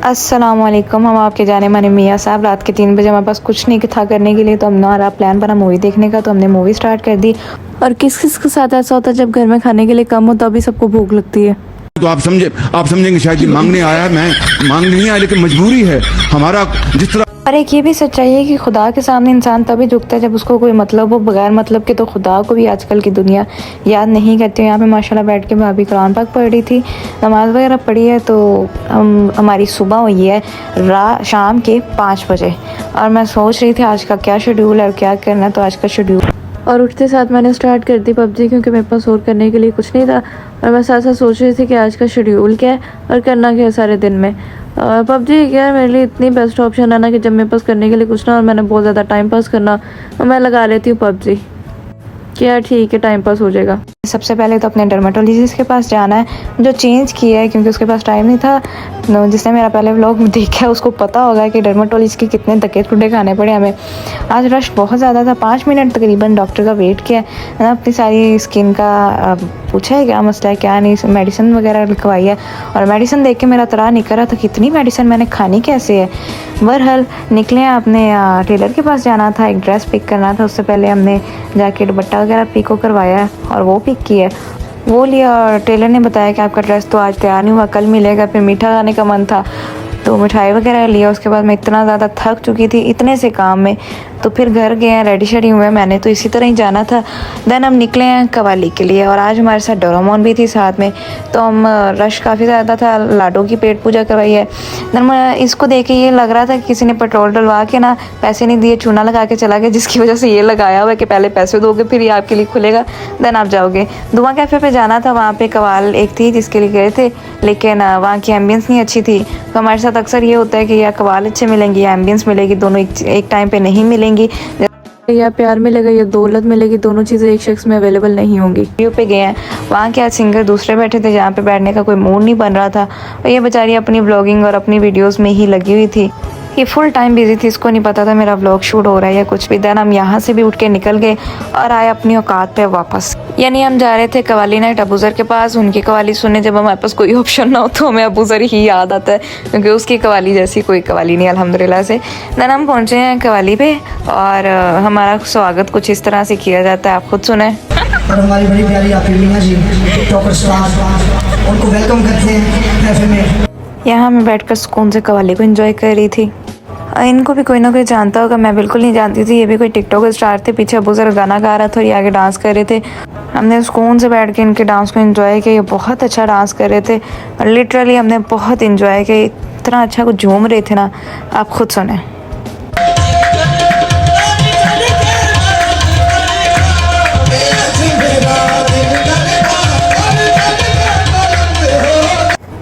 अस्सलामुअलैकुम। हम आपके जाने माने मियाँ साहब, रात के 3 बजे हमारे पास कुछ नहीं था करने के लिए, तो हमारा प्लान बना मूवी देखने का। तो हमने मूवी स्टार्ट कर दी। और किस किस के साथ ऐसा होता है जब घर में खाने के लिए कम हो तो अभी सबको भूख लगती है। तो आप समझेंगे शायद ये मांगने आया है। मैं मांग नहीं आया, लेकिन मजबूरी है हमारा। जिस तरह और एक ये भी सच्चाई है कि खुदा के सामने इंसान तभी झुकता है जब उसको कोई मतलब हो। बगैर मतलब के तो खुदा को भी आजकल की दुनिया याद नहीं करती। यहाँ पे माशाल्लाह बैठ के भाभी कुरान पाक पढ़ रही थी, नमाज वगैरह पढ़ी है। तो हमारी सुबह हुई है शाम के 5 बजे। और मैं सोच रही थी आज का क्या शेड्यूल है और क्या करना है। तो आज का शेड्यूल और उठते साथ मैंने स्टार्ट कर दी पबजी, क्योंकि मेरे पास और करने के लिए कुछ नहीं था। और मैं साथ साथ सोच रही थी कि आज का शेड्यूल क्या है और करना क्या है सारे दिन में। पबजी क्या मेरे लिए इतनी बेस्ट ऑप्शन है ना कि जब मेरे पास करने के लिए कुछ ना और मैंने बहुत ज़्यादा टाइम पास करना, तो मैं लगा लेती हूँ पबजी। क्या ठीक है, टाइम पास हो जाएगा। सबसे पहले तो अपने डर्माटोलॉजिस्ट के पास जाना है, जो चेंज किया है क्योंकि उसके पास टाइम नहीं था। जिसने मेरा पहले व्लॉग देखा है उसको पता होगा कि डर्माटोलॉजिस्ट के कितने धक्के टुटे खाने पड़े हमें। आज रश बहुत ज़्यादा था, 5 मिनट तकरीबन डॉक्टर का वेट किया है। अपनी सारी स्किन का पूछा है क्या मसला है क्या नहीं, मेडिसिन वगैरह लिखवाई है। और मेडिसिन देख के मेरा तरा नहीं कर रहा था, कितनी मेडिसिन मैंने खानी कैसे है। बहरहाल निकले, आपने टेलर के पास जाना था, एक ड्रेस पिक करना था। उससे पहले हमने जाके दुपट्टा वगैरह पिको करवाया है और वो पिक किया, वो लिया। और टेलर ने बताया कि आपका ड्रेस तो आज तैयार नहीं हुआ, कल मिलेगा। फिर मीठा खाने का मन था तो मिठाई वगैरह लिया। उसके बाद मैं इतना ज़्यादा थक चुकी थी इतने से काम में, तो फिर घर गए हैं, रेडी शेडी हुए। मैंने तो इसी तरह ही जाना था। देन हम निकले हैं कवाली के लिए, और आज हमारे साथ डोरेमोन भी थी साथ में। तो हम रश काफ़ी ज़्यादा था, लाडो की पेट पूजा करवाई है। देन मैं इसको देख के ये लग रहा था कि किसी ने पेट्रोल डलवा के ना पैसे नहीं दिए, चूना लगा के चला गया, जिसकी वजह से ये लगाया हुआ है कि पहले पैसे दोगे फिर ये आपके लिए खुलेगा, देन आप जाओगे। दुआ कैफ़े पे जाना था, वहाँ पे कवाल एक थी जिसके लिए गए थे, लेकिन वहाँ की एम्बियंस नहीं अच्छी थी। तो हमारे साथ अक्सर ये होता है कि या कवाल अच्छे मिलेंगे या एम्बियंस मिलेगी, दोनों एक टाइम पे नहीं मिलेंगी। या प्यार मिलेगा या दौलत मिलेगी, दोनों चीज़ें एक शख्स में अवेलेबल नहीं होंगी। वीडियो पे गए हैं, वहाँ के आज सिंगर दूसरे बैठे थे जहाँ पे बैठने का कोई मूड नहीं बन रहा था। और ये बेचारी अपनी ब्लॉगिंग और अपनी वीडियोस में ही लगी हुई थी। ये फुल टाइम बिजी थी, इसको नहीं पता था मेरा व्लॉग शूट हो रहा है या कुछ भी। देन हम यहाँ से भी उठ के निकल गए और आए अपनी औकात पे वापस। यानी हम जा रहे थे कवाली नाइट अबूज़र के पास, उनकी कवाली सुनने। जब हमारे पास कोई ऑप्शन ना हो तो हमें अबूज़र ही याद आता है, क्योंकि उसकी कवाली जैसी कोई कवाली नहीं अल्हम्दुलिल्लाह से। देन हम पहुँचे हैं कवाली पे और हमारा स्वागत कुछ इस तरह से किया जाता है, आप खुद सुने। और हमारी बड़ी प्यारी आपकी मीना जी टिकटॉकर स्टार, उनको वेलकम करते हैं कैफे में। यहाँ मैं बैठकर सुकून से कवाली को एंजॉय कर रही थी। इनको भी कोई ना कोई जानता होगा, मैं बिल्कुल नहीं जानती थी। ये भी कोई टिकटॉक स्टार थे, पीछे अबूज़र गाना गा रहा था और ये आगे डांस कर रहे थे। हमने सुकून से बैठ के इनके डांस को एंजॉय किया। ये बहुत अच्छा डांस कर रहे थे और लिटरली हमने बहुत एंजॉय किया। इतना अच्छा कुछ झूम रहे थे ना, आप खुद सुने।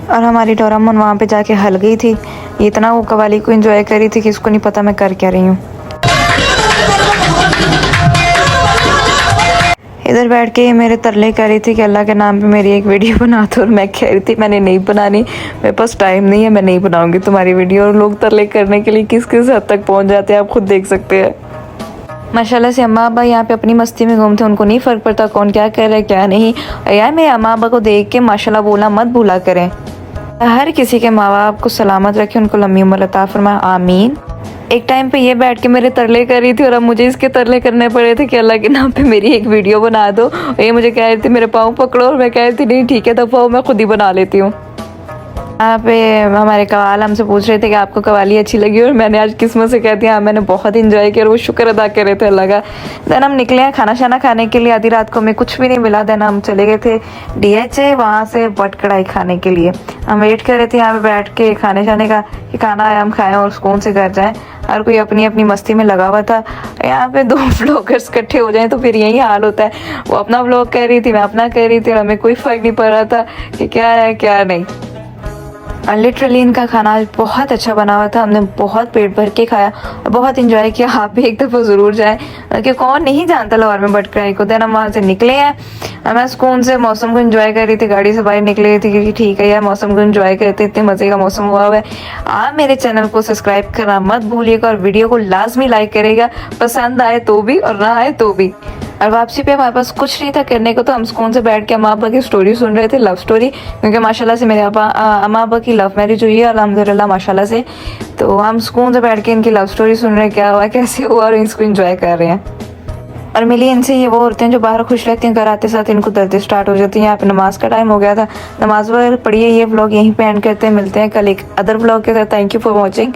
और हमारी डोरेमोन वहाँ पे जाके हल गई थी। इतना वो कवाली को एंजॉय कर रही थी कि इसको नहीं पता मैं कर क्या रही हूँ। इधर बैठ के मेरे तरले कर रही थी कि अल्लाह के नाम पे मेरी एक वीडियो बना दो, और मैं कह रही थी मैंने नहीं बनानी, मेरे पास टाइम नहीं है, मैं नहीं बनाऊंगी तुम्हारी वीडियो। और लोग तरले करने के लिए किस किस हद तक पहुँच जाते हैं, आप खुद देख सकते हैं। माशाल्लाह से अम्मा अब्बा यहाँ पे अपनी मस्ती में घूमते, उनको नहीं फ़र्क पड़ता कौन क्या कर रहा है क्या नहीं। और यार मेरे अम्मा अब्बा को देख के माशाल्लाह बोलना मत भूला करें। हर किसी के माँ बाप को सलामत रखे, उनको लंबी उम्र अता फरमाए, आमीन। एक टाइम पे ये बैठ के मेरे तरले कर रही थी और अब मुझे इसके तरले करने पड़े थे कि अल्लाह के नाम पे मेरी एक वीडियो बना दो। और ये मुझे कह रही थी मेरे पाँव पकड़ो, और मैं कह रही थी नहीं ठीक है दफ़ा मैं खुद ही बना लेती हूँ। यहाँ पे हमारे कवाल हमसे पूछ रहे थे कि आपको कवाली अच्छी लगी, और मैंने आज किस्मत से कहती हाँ मैंने बहुत इंजॉय किया और वो शुक्र अदा कर रहे थे अल्लाह का। देन हम निकले हैं खाना शाना खाने के लिए। आधी रात को हमें कुछ भी नहीं मिला। देन हम चले गए थे DHA, वहाँ से बट कढ़ाई खाने के लिए। हम वेट कर रहे थे यहाँ पे बैठ के खाने शाने का कि खाना आए हम खाएँ और सुकून से घर जाएँ। हर कोई अपनी अपनी मस्ती में लगा हुआ था। यहाँ पे 2 व्लॉगर्स इकट्ठे हो जाएं तो फिर यही हाल होता है। वो अपना व्लॉग कर रही थी, मैं अपना कर रही थी, और हमें कोई फ़र्क नहीं पड़ रहा था कि क्या है क्या नहीं। और लिटरली इनका खाना आज बहुत अच्छा बना हुआ था, हमने बहुत पेट भर के खाया और बहुत इंजॉय किया। आप भी एक दफ़ा ज़रूर जाएं, कि कौन नहीं जानता लाहौर में बट कढ़ाई को। देन हम वहाँ से निकले हैं, मैं सुकून से मौसम को एंजॉय कर रही थी, गाड़ी से बाहर निकल रही थी क्योंकि ठीक है यार मौसम को एंजॉय करते, इतने मज़े का मौसम हुआ हुआ है। आप मेरे चैनल को सब्सक्राइब करना मत भूलिएगा और वीडियो को लाजमी लाइक करेगा, पसंद आए तो भी और ना आए तो भी। और वापसी पे हमारे पास कुछ नहीं था करने को, तो हम सुकून से बैठ के अम्मा अब्बा की स्टोरी सुन रहे थे, लव स्टोरी, क्योंकि माशाल्लाह से मेरे अम्मा अब्बा की लव मैरिज हुई है अल्हम्दुलिल्लाह माशाल्लाह से। तो हम सुकून से बैठ के इनकी लव स्टोरी सुन रहे हैं, क्या हुआ कैसे हुआ, और इसको इंजॉय कर रहे हैं। और मिली इनसे ये वो औरतें जो बाहर खुश रहती हैं, घर आते साथ इनको दर्द स्टार्ट हो जाती हैं। यहाँ पे नमाज का टाइम हो गया था, नमाज वगैरह पढ़िए। ये व्लॉग यहीं पे एंड करते हैं, मिलते हैं कल एक अदर व्लॉग के साथ। Thank you for watching.